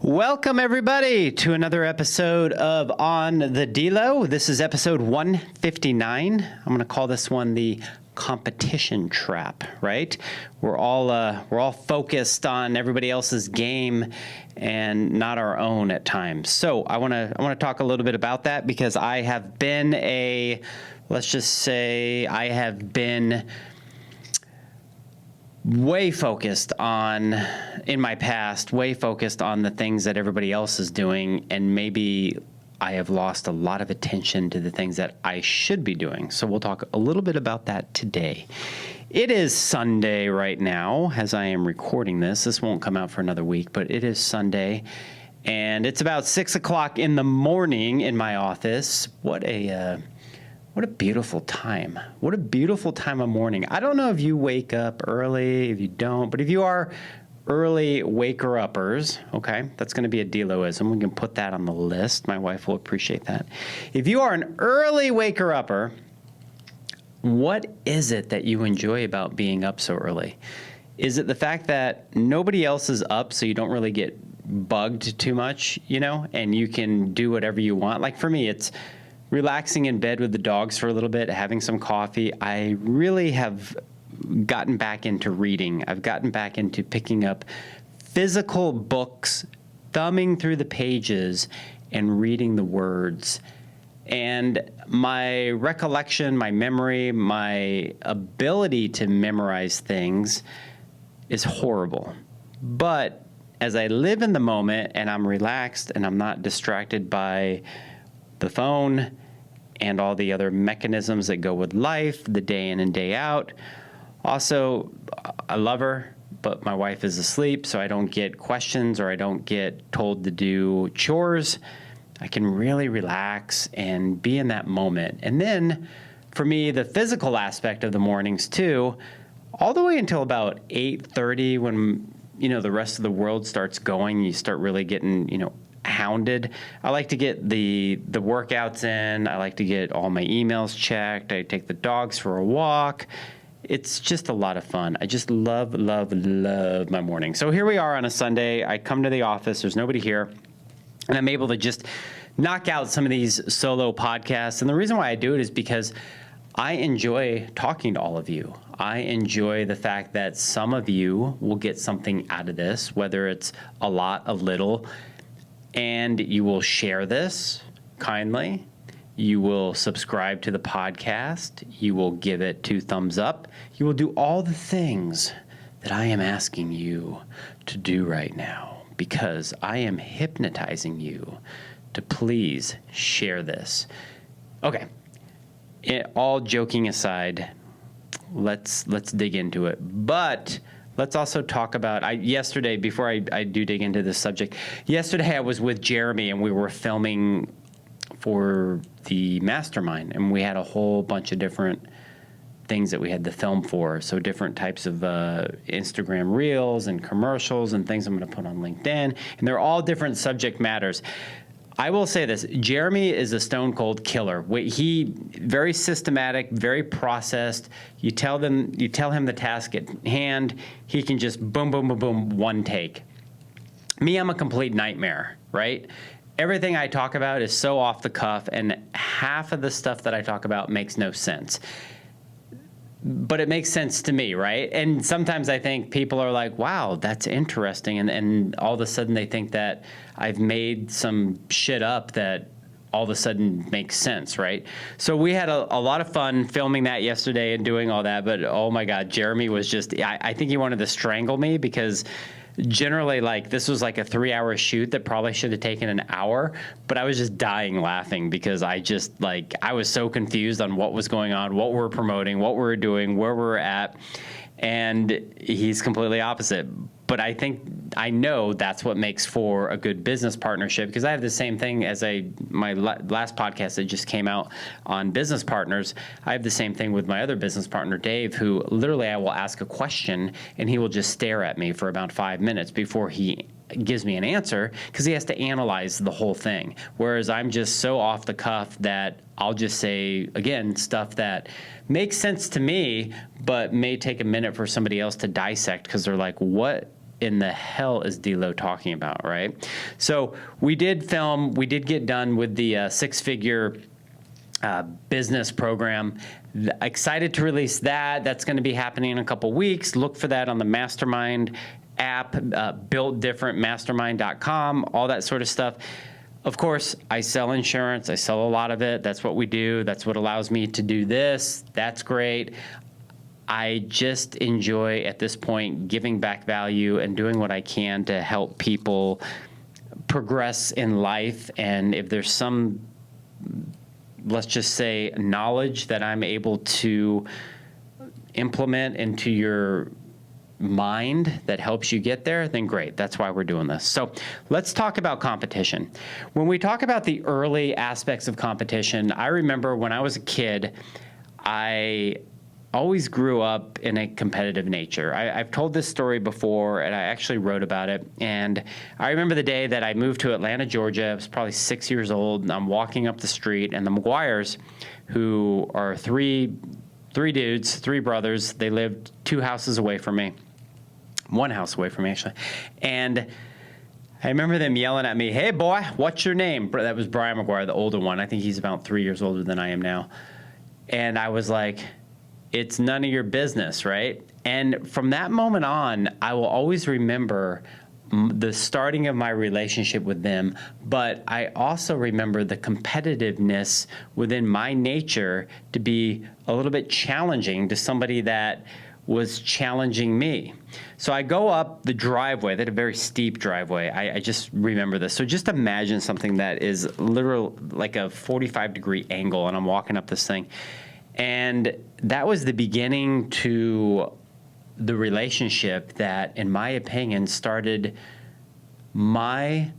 Welcome, everybody, to another episode of On the Delo. This is episode 159. I'm going to call this one the competition trap, right? We're all focused on everybody else's game and not our own at times. So I want to talk a little bit about that because I have been way focused on, in my past, way focused on the things that everybody else is doing, and maybe I have lost a lot of attention to the things that I should be doing. So we'll talk a little bit about that today. It is Sunday right now as I am recording this. This won't come out for another week, but it is Sunday, and it's about 6 o'clock in the morning in my office. What a beautiful time. What a beautiful time of morning. I don't know if you wake up early, if you don't, but if you are early waker-uppers, okay, that's going to be a Deloism. We can put that on the list. My wife will appreciate that. If you are an early waker-upper, what is it that you enjoy about being up so early? Is it the fact that nobody else is up, so you don't really get bugged too much, and you can do whatever you want? Like for me, it's relaxing in bed with the dogs for a little bit, having some coffee. I really have gotten back into reading. I've gotten back into picking up physical books, thumbing through the pages, and reading the words. And my recollection, my memory, my ability to memorize things is horrible. But as I live in the moment and I'm relaxed and I'm not distracted by the phone and all the other mechanisms that go with life, the day in and day out. Also, I love her, but my wife is asleep, so I don't get questions or I don't get told to do chores. I can really relax and be in that moment. And then, for me, the physical aspect of the mornings, too, all the way until about 8:30 when, the rest of the world starts going, you start really getting, hounded. I like to get the workouts in. I like to get all my emails checked. I take the dogs for a walk. It's just a lot of fun. I just love my morning. So here we are on a Sunday. I come to the office. There's nobody here. And I'm able to just knock out some of these solo podcasts. And the reason why I do it is because I enjoy talking to all of you. I enjoy the fact that some of you will get something out of this, whether it's a lot, a little, and you will share this kindly. You will subscribe to the podcast. You will give it 2 thumbs up. You will do all the things that I am asking you to do right now because I am hypnotizing you to please share this. Okay. All joking aside, let's dig into it. But let's also talk about, yesterday, before I do dig into this subject, yesterday I was with Jeremy and we were filming for the mastermind, and we had a whole bunch of different things that we had to film for. So different types of Instagram reels and commercials and things I'm going to put on LinkedIn, and they're all different subject matters. I will say this, Jeremy is a stone cold killer. He very systematic, very processed. You tell him the task at hand, he can just boom, boom, boom, boom, one take. Me, I'm a complete nightmare, right? Everything I talk about is so off the cuff, and half of the stuff that I talk about makes no sense. But it makes sense to me, right? And sometimes I think people are like, wow, that's interesting. And all of a sudden they think that I've made some shit up that all of a sudden makes sense, right? So we had a lot of fun filming that yesterday and doing all that. But oh my God, Jeremy was just, I think he wanted to strangle me because generally, this was like a 3-hour shoot that probably should have taken an hour, but I was just dying laughing because I was so confused on what was going on, what we're promoting, what we're doing, where we're at, and he's completely opposite. But I know that's what makes for a good business partnership, because I have the same thing as my last podcast that just came out on business partners. I have the same thing with my other business partner, Dave, who literally I will ask a question and he will just stare at me for about 5 minutes before he gives me an answer, because he has to analyze the whole thing. Whereas I'm just so off the cuff that I'll just say, again, stuff that makes sense to me, but may take a minute for somebody else to dissect, because they're like, what in the hell is Delo talking about, right? So we did get done with the six-figure business program. Excited to release that. That's going to be happening in a couple weeks. Look for that on the Mastermind app, builtdifferentmastermind.com, all that sort of stuff. Of course, I sell insurance. I sell a lot of it. That's what we do. That's what allows me to do this. That's great. I just enjoy, at this point, giving back value and doing what I can to help people progress in life. And if there's some, let's just say, knowledge that I'm able to implement into your mind that helps you get there, then great. That's why we're doing this. So let's talk about competition. When we talk about the early aspects of competition, I remember when I was a kid, I always grew up in a competitive nature. I've told this story before, and I actually wrote about it. And I remember the day that I moved to Atlanta, Georgia. I was probably 6 years old, and I'm walking up the street, and the McGuires, who are three dudes, three brothers, they lived 2 houses away from me. 1 house away from me, actually. And I remember them yelling at me, "Hey, boy, what's your name?" That was Brian McGuire, the older one. I think he's about 3 years older than I am now. And I was like, it's none of your business, right? And from that moment on, I will always remember the starting of my relationship with them, but I also remember the competitiveness within my nature to be a little bit challenging to somebody that was challenging me. So I go up the driveway. They had a very steep driveway. I just remember this. So just imagine something that is literal, like a 45-degree angle, and I'm walking up this thing. And that was the beginning to the relationship that, in my opinion, started my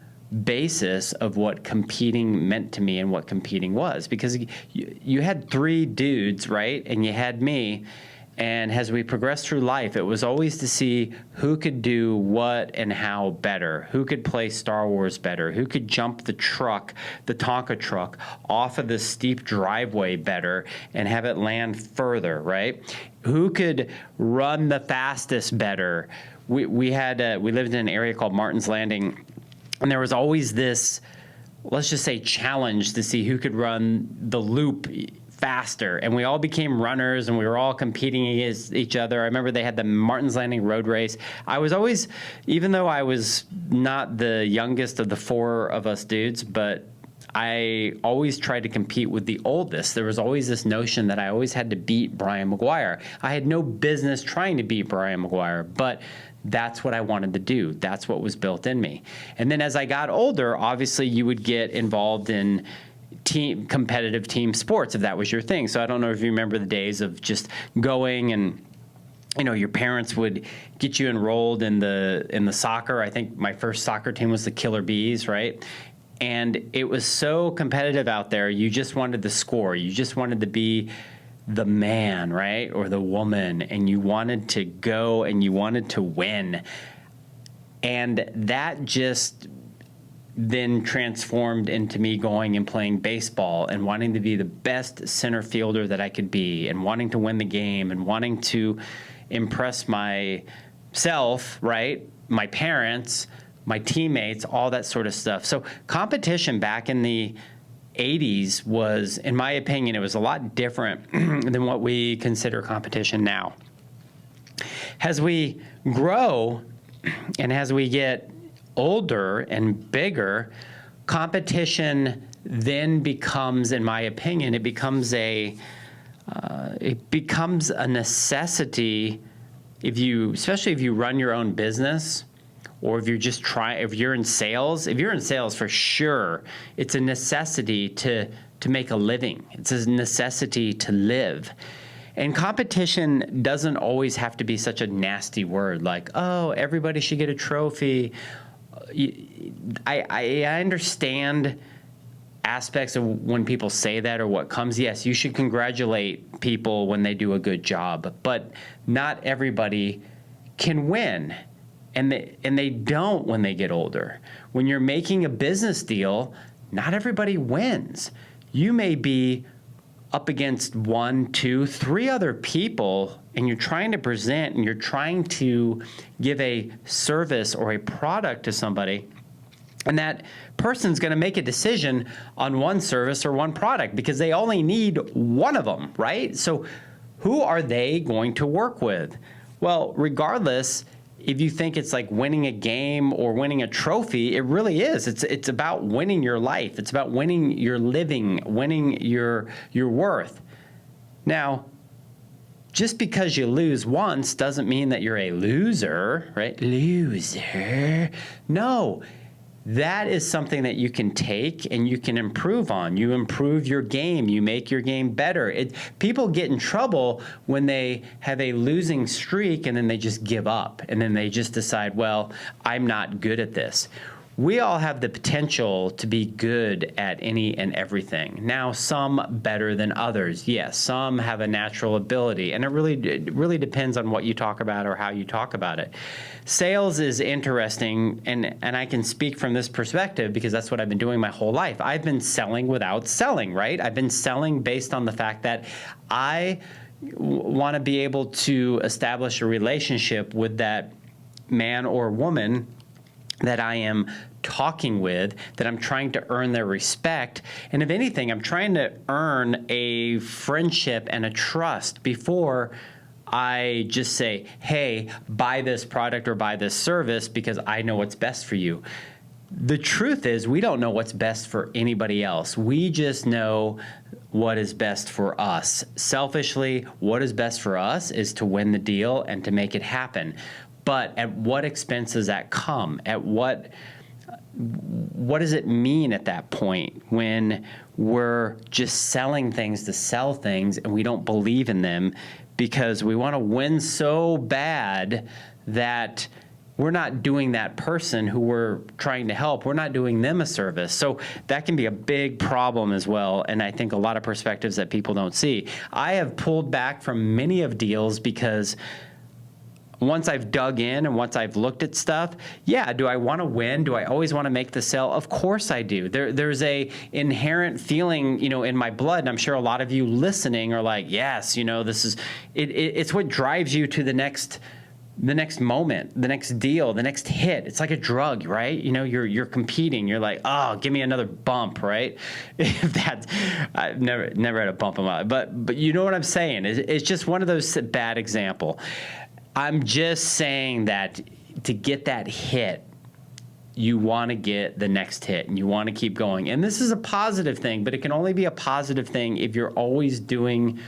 basis of what competing meant to me and what competing was. Because you had 3 dudes, right? And you had me. And as we progressed through life, it was always to see who could do what and how better, who could play Star Wars better, who could jump the Tonka truck off of the steep driveway better and have it land further, right? Who could run the fastest better? We lived in an area called Martin's Landing, and there was always this, let's just say, challenge to see who could run the loop faster, and we all became runners, and we were all competing against each other. I remember they had the Martin's Landing road race. I was always, even though I was not the youngest of the 4 of us dudes, but I always tried to compete with the oldest. There was always this notion that I always had to beat Brian McGuire. I had no business trying to beat Brian McGuire, but that's what I wanted to do. That's what was built in me. And then as I got older, obviously you would get involved in competitive team sports, if that was your thing. So I don't know if you remember the days of just going and, your parents would get you enrolled in the soccer. I think my first soccer team was the Killer Bees, right? And it was so competitive out there. You just wanted to score. You just wanted to be the man, right? Or the woman. And you wanted to go and you wanted to win. And that just then transformed into me going and playing baseball and wanting to be the best center fielder that I could be and wanting to win the game and wanting to impress myself, right? My parents, my teammates, all that sort of stuff. So competition back in the 80s was, in my opinion, it was a lot different than what we consider competition now. As we grow and as we get older and bigger, competition then becomes, in my opinion, it becomes a necessity especially if you run your own business, or if you're in sales. If you're in sales, for sure, it's a necessity to make a living. It's a necessity to live. And competition doesn't always have to be such a nasty word like, oh, everybody should get a trophy. I understand aspects of when people say that or what comes. Yes, you should congratulate people when they do a good job, but not everybody can win, and they don't when they get older. When you're making a business deal, not everybody wins. You may be up against 1, 2, 3 other people, and you're trying to present and you're trying to give a service or a product to somebody, and that person's going to make a decision on one service or one product because they only need one of them, right? So who are they going to work with? Well, regardless, if you think it's like winning a game or winning a trophy, it really is. It's about winning your life. It's about winning your living, winning your worth. Now, just because you lose once doesn't mean that you're a loser, right? Loser. No. That is something that you can take and you can improve on. You improve your game. You make your game better. People get in trouble when they have a losing streak and then they just give up. And then they just decide, well, I'm not good at this. We all have the potential to be good at any and everything. Now, some better than others. Yes, some have a natural ability, and it really depends on what you talk about or how you talk about it. Sales is interesting, and I can speak from this perspective because that's what I've been doing my whole life. I've been selling without selling, right? I've been selling based on the fact that I want to be able to establish a relationship with that man or woman that I am talking with, that I'm trying to earn their respect. And if anything, I'm trying to earn a friendship and a trust before I just say, hey, buy this product or buy this service because I know what's best for you. The truth is, we don't know what's best for anybody else. We just know what is best for us. Selfishly, what is best for us is to win the deal and to make it happen. But at what expense does that come? At what does it mean at that point when we're just selling things to sell things and we don't believe in them because we want to win so bad that we're not doing that person who we're trying to help, we're not doing them a service. So that can be a big problem as well, and I think a lot of perspectives that people don't see. I have pulled back from many of deals because once I've dug in and once I've looked at stuff, yeah, do I want to win? Do I always want to make the sale? Of course I do. There's a inherent feeling, in my blood, and I'm sure a lot of you listening are like, yes, this is, it's what drives you to the next moment, the next deal, the next hit. It's like a drug, right? You're competing. You're like, oh, give me another bump, right? I've never had a bump in my life, but you know what I'm saying? It's just one of those bad example. I'm just saying that to get that hit, you want to get the next hit and you want to keep going. And this is a positive thing, but it can only be a positive thing if you're always doing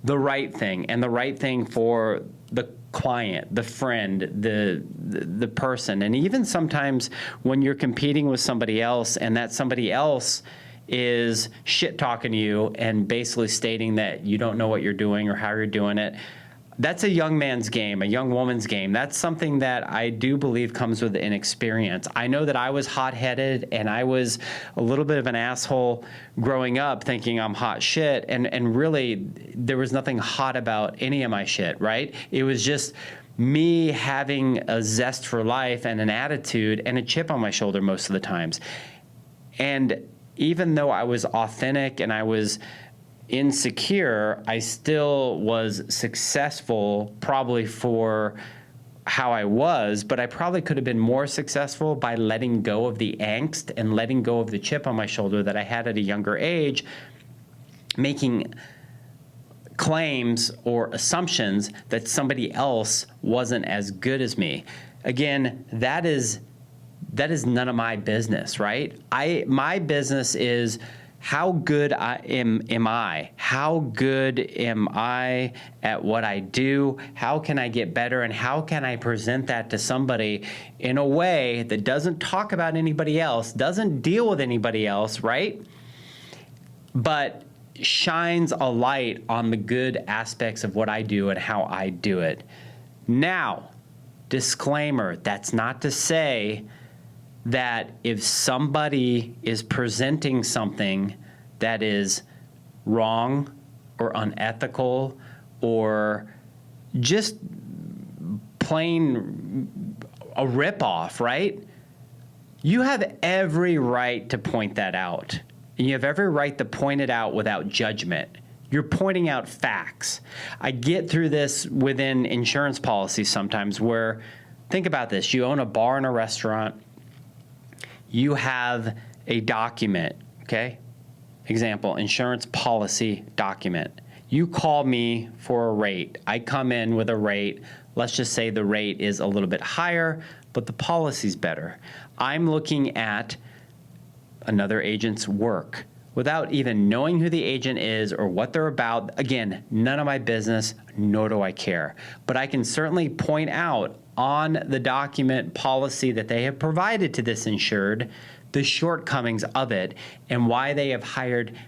the right thing, and the right thing for the client, the friend, the person. And even sometimes when you're competing with somebody else and that somebody else is shit talking to you and basically stating that you don't know what you're doing or how you're doing it, that's a young man's game, a young woman's game. That's something that I do believe comes with inexperience. I know that I was hot-headed and I was a little bit of an asshole growing up thinking I'm hot shit, and really there was nothing hot about any of my shit, right? It was just me having a zest for life and an attitude and a chip on my shoulder most of the times. And even though I was authentic and I was insecure, I still was successful probably for how I was, but I probably could have been more successful by letting go of the angst and letting go of the chip on my shoulder that I had at a younger age, making claims or assumptions that somebody else wasn't as good as me. Again, that is none of my business, right? My business is how good am I? How good am I at what I do? How can I get better? And how can I present that to somebody in a way that doesn't talk about anybody else, doesn't deal with anybody else, right? But shines a light on the good aspects of what I do and how I do it. Now, disclaimer, that's not to say that if somebody is presenting something that is wrong or unethical or just plain a ripoff, right? You have every right to point that out. And you have every right to point it out without judgment. You're pointing out facts. I get through this within insurance policies sometimes where, think about this, you own a bar and a restaurant, you have a document, okay? Example, insurance policy document. You call me for a rate. I come in with a rate. Let's just say the rate is a little bit higher, but the policy's better. I'm looking at another agent's work without even knowing who the agent is or what they're about. Again, none of my business, nor do I care. But I can certainly point out on the document policy that they have provided to this insured the shortcomings of it and why they have hired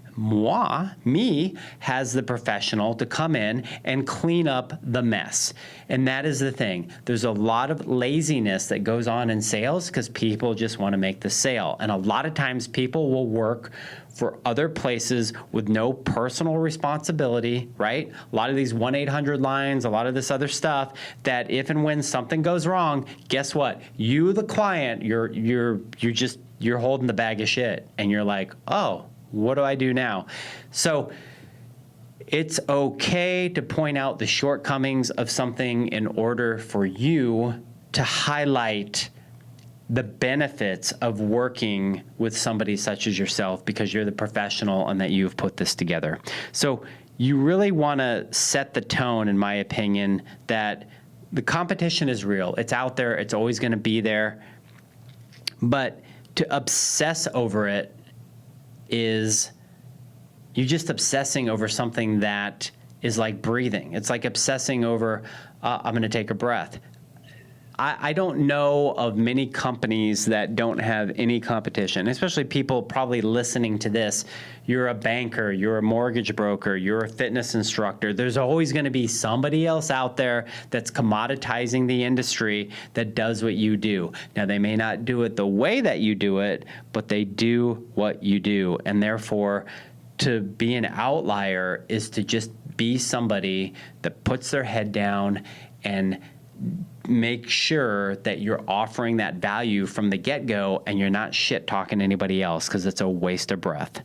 me, as the professional to come in and clean up the mess. And that is the thing. There's a lot of laziness that goes on in sales because people just want to make the sale. And a lot of times people will work for other places with no personal responsibility, right? A lot of these 1-800 lines, a lot of this other stuff that if and when something goes wrong, guess what? You, the client, you're holding the bag of shit and you're like, oh, what do I do now? So it's okay to point out the shortcomings of something in order for you to highlight the benefits of working with somebody such as yourself because you're the professional and that you've put this together. So you really want to set the tone, in my opinion, that the competition is real. It's out there. It's always going to be there. But to obsess over it is you're just obsessing over something that is like breathing. It's like obsessing over, I'm going to take a breath. I don't know of many companies that don't have any competition, especially people probably listening to this. You're a banker, you're a mortgage broker, you're a fitness instructor. There's always going to be somebody else out there that's commoditizing the industry that does what you do. Now, they may not do it the way that you do it, but they do what you do. And therefore, to be an outlier is to just be somebody that puts their head down and make sure that you're offering that value from the get-go and you're not shit talking anybody else because it's a waste of breath.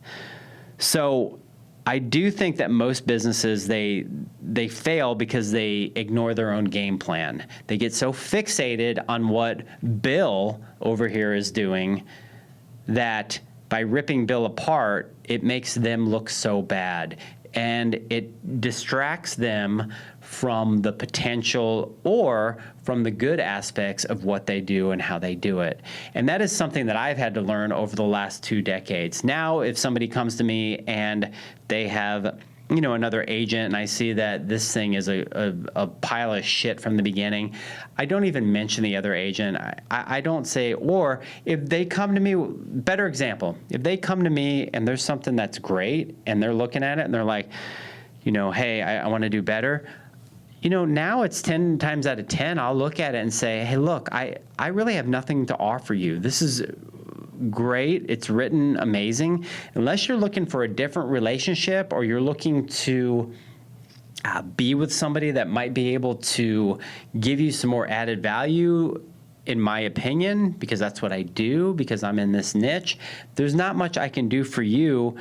So I do think that most businesses, they fail because they ignore their own game plan. They get so fixated on what Bill over here is doing that by ripping Bill apart, it makes them look so bad. And it distracts them from the potential or from the good aspects of what they do and how they do it. And that is something that I've had to learn over the last 2 decades. Now, if somebody comes to me and they have, another agent and I see that this thing is a pile of shit from the beginning, I don't even mention the other agent. I don't say, or if they come to me, better example, if they come to me and there's something that's great and they're looking at it and they're like, hey, I want to do better. Now it's 10 times out of 10, I'll look at it and say, hey, look, I really have nothing to offer you. This is great. It's written amazing. Unless you're looking for a different relationship or you're looking to be with somebody that might be able to give you some more added value, in my opinion, because that's what I do, because I'm in this niche, there's not much I can do for you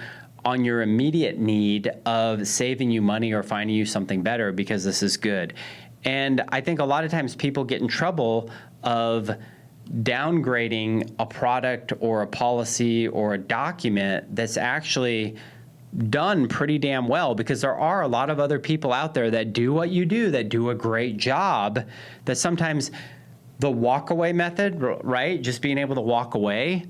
on your immediate need of saving you money or finding you something better because this is good. And I think a lot of times people get in trouble of downgrading a product or a policy or a document that's actually done pretty damn well, because there are a lot of other people out there that do what you do, that do a great job, that sometimes the walk-away method, right, just being able to walk away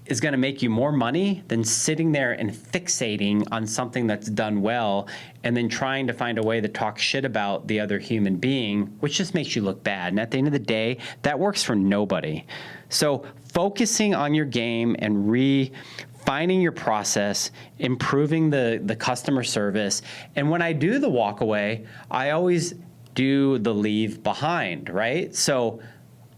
is going to make you more money than sitting there and fixating on something that's done well and then trying to find a way to talk shit about the other human being, which just makes you look bad. And at the end of the day, that works for nobody. So focusing on your game and refining your process, improving the customer service. And when I do the walk away, I always do the leave behind, right? So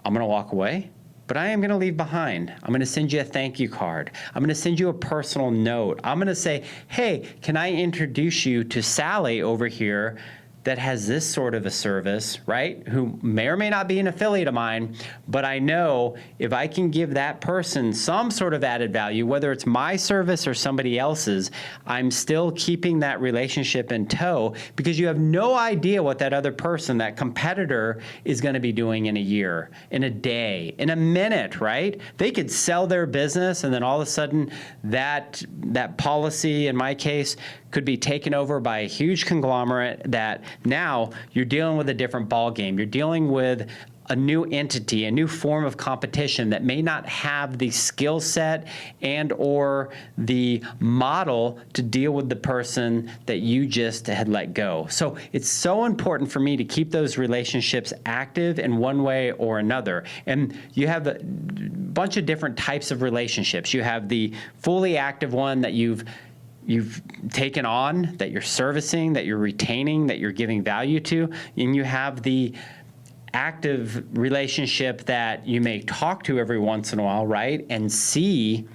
I'm going to walk away, but I am going to leave behind. I'm going to send you a thank you card. I'm going to send you a personal note. I'm going to say, hey, can I introduce you to Sally over here that has this sort of a service, right? Who may or may not be an affiliate of mine, but I know if I can give that person some sort of added value, whether it's my service or somebody else's, I'm still keeping that relationship in tow, because you have no idea what that other person, that competitor, is going to be doing in a year, in a day, in a minute, right? They could sell their business, and then all of a sudden that policy, in my case, could be taken over by a huge conglomerate that now you're dealing with a different ball game. You're dealing with a new entity, a new form of competition that may not have the skill set and or the model to deal with the person that you just had let go. So it's so important for me to keep those relationships active in one way or another. And you have a bunch of different types of relationships. You have the fully active one that you've taken on, that you're servicing, that you're retaining, that you're giving value to, and you have the active relationship that you may talk to every once in a while, right, and see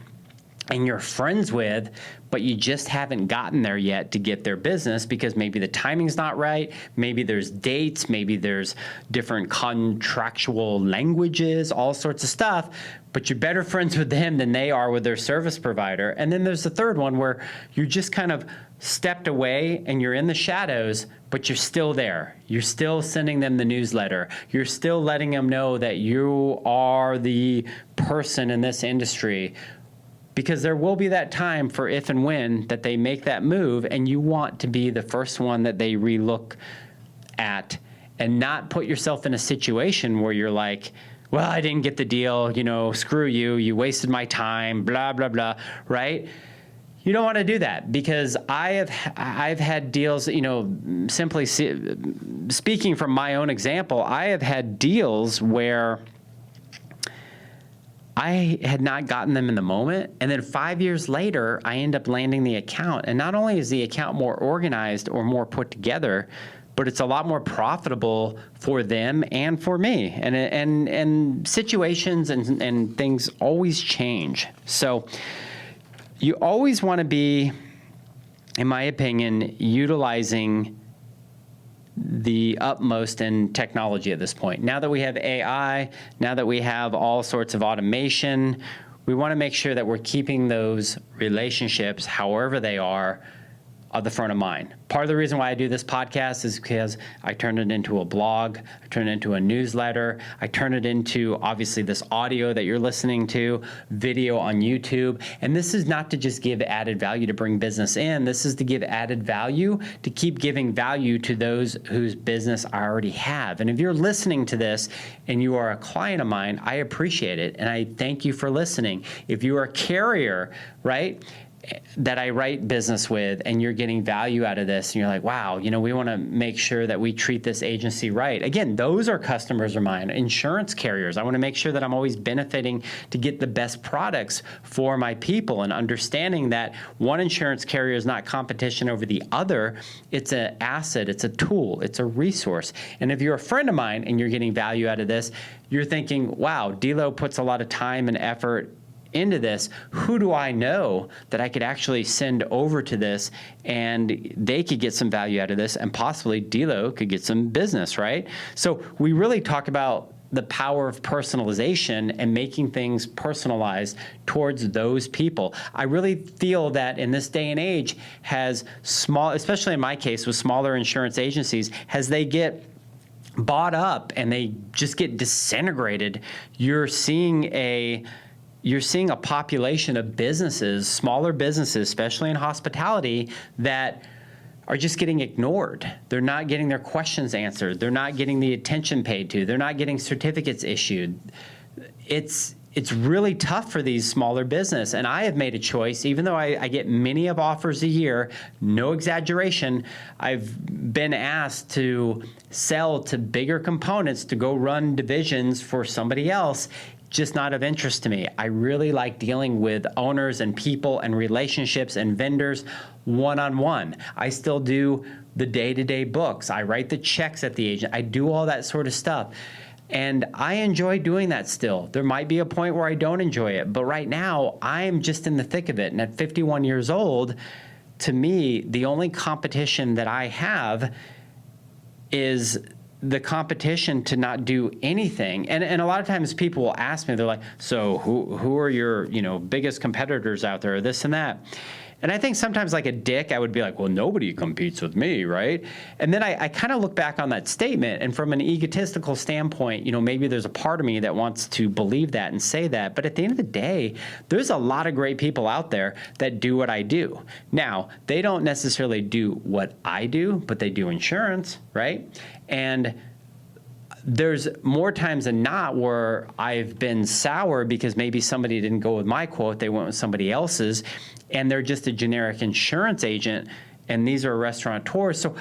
and you're friends with, but you just haven't gotten there yet to get their business because maybe the timing's not right, maybe there's dates, maybe there's different contractual languages, all sorts of stuff, but you're better friends with them than they are with their service provider. And then there's the third one where you just kind of stepped away and you're in the shadows, but you're still there. You're still sending them the newsletter. You're still letting them know that you are the person in this industry. Because there will be that time for if and when that they make that move, and you want to be the first one that they relook at and not put yourself in a situation where you're like, well, I didn't get the deal, screw you, you wasted my time, blah, blah, blah, right? You don't want to do that, because I've had deals, simply speaking from my own example, I have had deals where I had not gotten them in the moment, and then 5 years later, I end up landing the account. And not only is the account more organized or more put together, but it's a lot more profitable for them and for me. And situations and things always change. So you always want to be, in my opinion, utilizing the utmost in technology at this point. Now that we have AI, now that we have all sorts of automation, we want to make sure that we're keeping those relationships, however they are, at the front of mind. Part of the reason why I do this podcast is because I turn it into a blog, I turn it into a newsletter, I turn it into, obviously, this audio that you're listening to, video on YouTube. And this is not to just give added value to bring business in. This is to give added value, to keep giving value to those whose business I already have. And if you're listening to this and you are a client of mine, I appreciate it. And I thank you for listening. If you are a carrier, right, that I write business with, and you're getting value out of this, and you're like, wow, we want to make sure that we treat this agency right. Again, those are customers of mine. Insurance carriers, I want to make sure that I'm always benefiting to get the best products for my people, and understanding that one insurance carrier is not competition over the other. It's an asset, it's a tool, it's a resource. And if you're a friend of mine and you're getting value out of this, you're thinking, wow, Delo puts a lot of time and effort into this. Who do I know that I could actually send over to this and they could get some value out of this, and possibly Delo could get some business, right? So we really talk about the power of personalization and making things personalized towards those people. I really feel that in this day and age, has small, especially in my case with smaller insurance agencies, as they get bought up and they just get disintegrated, you're seeing a population of businesses, smaller businesses, especially in hospitality, that are just getting ignored. They're not getting their questions answered. They're not getting the attention paid to. They're not getting certificates issued. It's really tough for these smaller business. And I have made a choice, even though I get many of offers a year, no exaggeration, I've been asked to sell to bigger components to go run divisions for somebody else. Just not of interest to me. I really like dealing with owners and people and relationships and vendors one-on-one. I still do the day-to-day books. I write the checks at the agent. I do all that sort of stuff. And I enjoy doing that still. There might be a point where I don't enjoy it, but right now I'm just in the thick of it. And at 51 years old, to me, the only competition that I have is the competition to not do anything. And a lot of times people will ask me, they're like, so who are your, biggest competitors out there, this and that? And I think sometimes like a dick, I would be like, well, nobody competes with me, right? And then I kind of look back on that statement, and from an egotistical standpoint, maybe there's a part of me that wants to believe that and say that. But at the end of the day, there's a lot of great people out there that do what I do. Now, they don't necessarily do what I do, but they do insurance, right? And there's more times than not where I've been sour because maybe somebody didn't go with my quote, they went with somebody else's, and they're just a generic insurance agent, and these are restaurateurs. So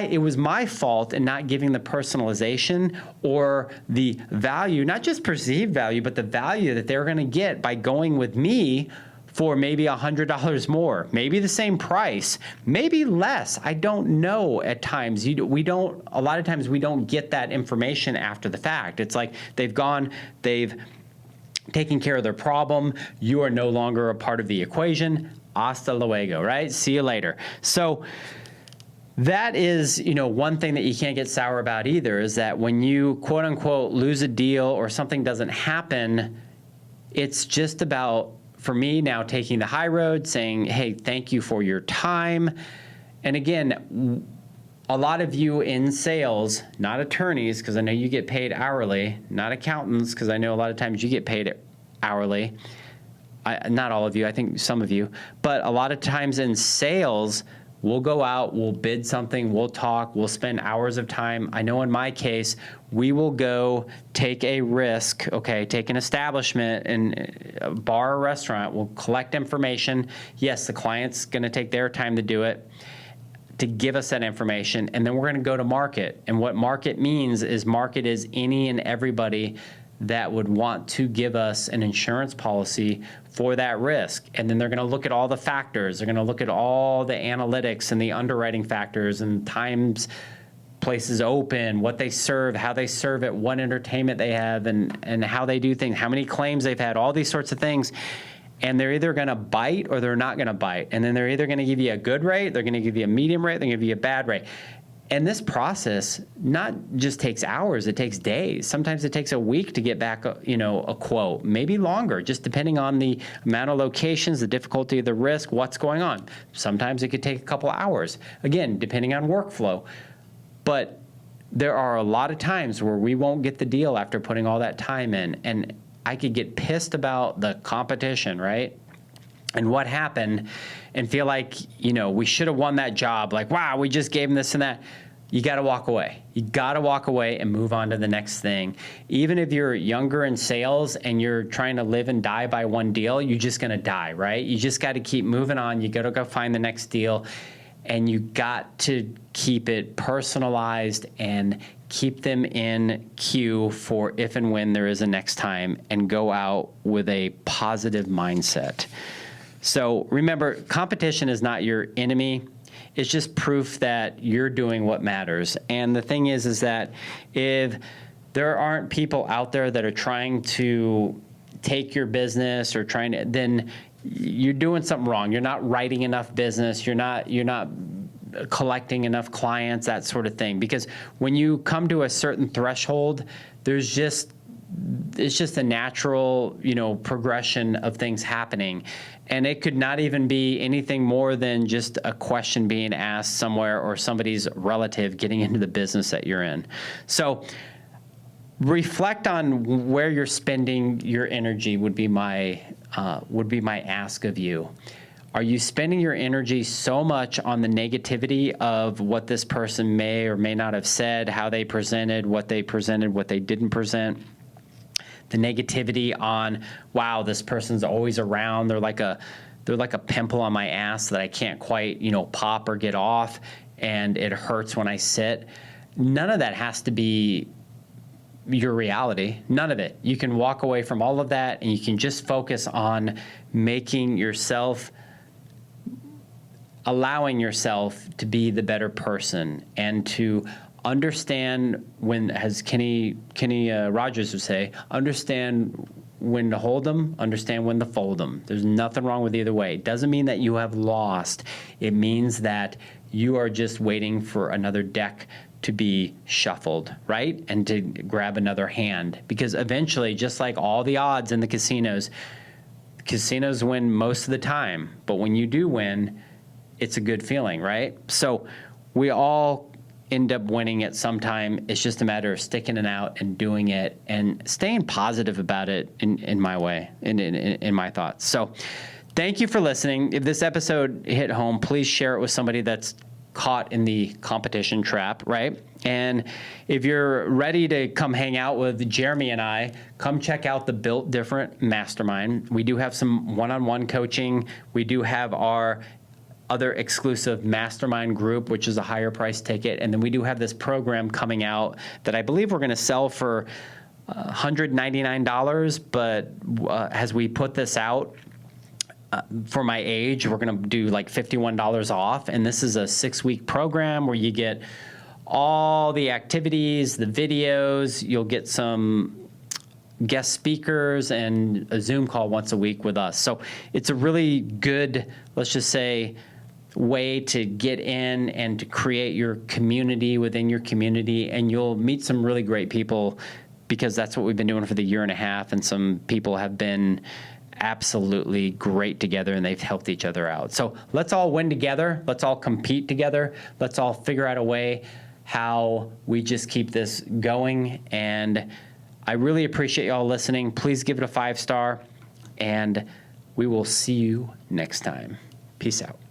it was my fault in not giving the personalization or the value, not just perceived value, but the value that they're going to get by going with me for maybe $100 more, maybe the same price, maybe less. I don't know at times. A lot of times we don't get that information after the fact. It's like they've taken care of their problem. You are no longer a part of the equation. Hasta luego, right? See you later. So that is, one thing that you can't get sour about either, is that when you quote unquote lose a deal or something doesn't happen, it's just about, for me now, taking the high road, saying, hey, thank you for your time. And again, a lot of you in sales, not attorneys, because I know you get paid hourly, not accountants, because I know a lot of times you get paid hourly. Not all of you, I think some of you, but a lot of times in sales, we'll go out, we'll bid something, we'll talk, we'll spend hours of time. I know in my case, we will go take a risk, take an establishment and a bar or restaurant, we'll collect information. Yes, the client's gonna take their time to do it, to give us that information, and then we're gonna go to market. And what market means is market is any and everybody that would want to give us an insurance policy for that risk. And then they're going to look at all the factors. They're going to look at all the analytics and the underwriting factors and times places open, what they serve, how they serve it, what entertainment they have, and how they do things, how many claims they've had, all these sorts of things. And they're either going to bite or they're not going to bite. And then they're either going to give you a good rate, they're going to give you a medium rate, they're going to give you a bad rate. And this process not just takes hours, it takes days. Sometimes it takes a week to get back, a quote, maybe longer, just depending on the amount of locations, the difficulty of the risk, what's going on. Sometimes it could take a couple hours, again, depending on workflow. But there are a lot of times where we won't get the deal after putting all that time in. And I could get pissed about the competition, right? And what happened, and feel like, we should have won that job. Like, wow, we just gave them this and that. You got to walk away. You got to walk away and move on to the next thing. Even if you're younger in sales and you're trying to live and die by one deal, you're just going to die, right? You just got to keep moving on. You got to go find the next deal, and you got to keep it personalized and keep them in queue for if and when there is a next time, and go out with a positive mindset. So remember, competition is not your enemy. It's just proof that you're doing what matters. And the thing is that if there aren't people out there that are trying to take your business or then you're doing something wrong. You're not writing enough business. You're not collecting enough clients, that sort of thing. Because when you come to a certain threshold, it's just a natural, progression of things happening. And it could not even be anything more than just a question being asked somewhere or somebody's relative getting into the business that you're in. So reflect on where you're spending your energy would be my ask of you. Are you spending your energy so much on the negativity of what this person may or may not have said, how they presented, what they didn't present? The negativity on, wow, this person's always around. They're like a pimple on my ass that I can't quite, pop or get off, and it hurts when I sit. None of that has to be your reality. None of it. You can walk away from all of that, and you can just focus on allowing yourself to be the better person, and to understand when, as Kenny Rogers would say, understand when to hold them, understand when to fold them. There's nothing wrong with either way. It doesn't mean that you have lost. It means that you are just waiting for another deck to be shuffled, right? And to grab another hand. Because eventually, just like all the odds in the casinos win most of the time. But when you do win, it's a good feeling, right? So we all end up winning at some time. It's just a matter of sticking it out and doing it and staying positive about it in my way, in my thoughts. So thank you for listening. If this episode hit home, please share it with somebody that's caught in the competition trap, right? And if you're ready to come hang out with Jeremy and I, come check out the Built Different Mastermind. We do have some one-on-one coaching. We do have our other exclusive mastermind group, which is a higher price ticket. And then we do have this program coming out that I believe we're going to sell for $199. But as we put this out, for my age, we're going to do like $51 off. And this is a 6-week program where you get all the activities, the videos, you'll get some guest speakers and a Zoom call once a week with us. So it's a really good, let's just say, way to get in and to create your community within your community. And you'll meet some really great people, because that's what we've been doing for the year and a half. And some people have been absolutely great together, and they've helped each other out. So let's all win together. Let's all compete together. Let's all figure out a way how we just keep this going. And I really appreciate y'all listening. Please give it a 5-star, and we will see you next time. Peace out.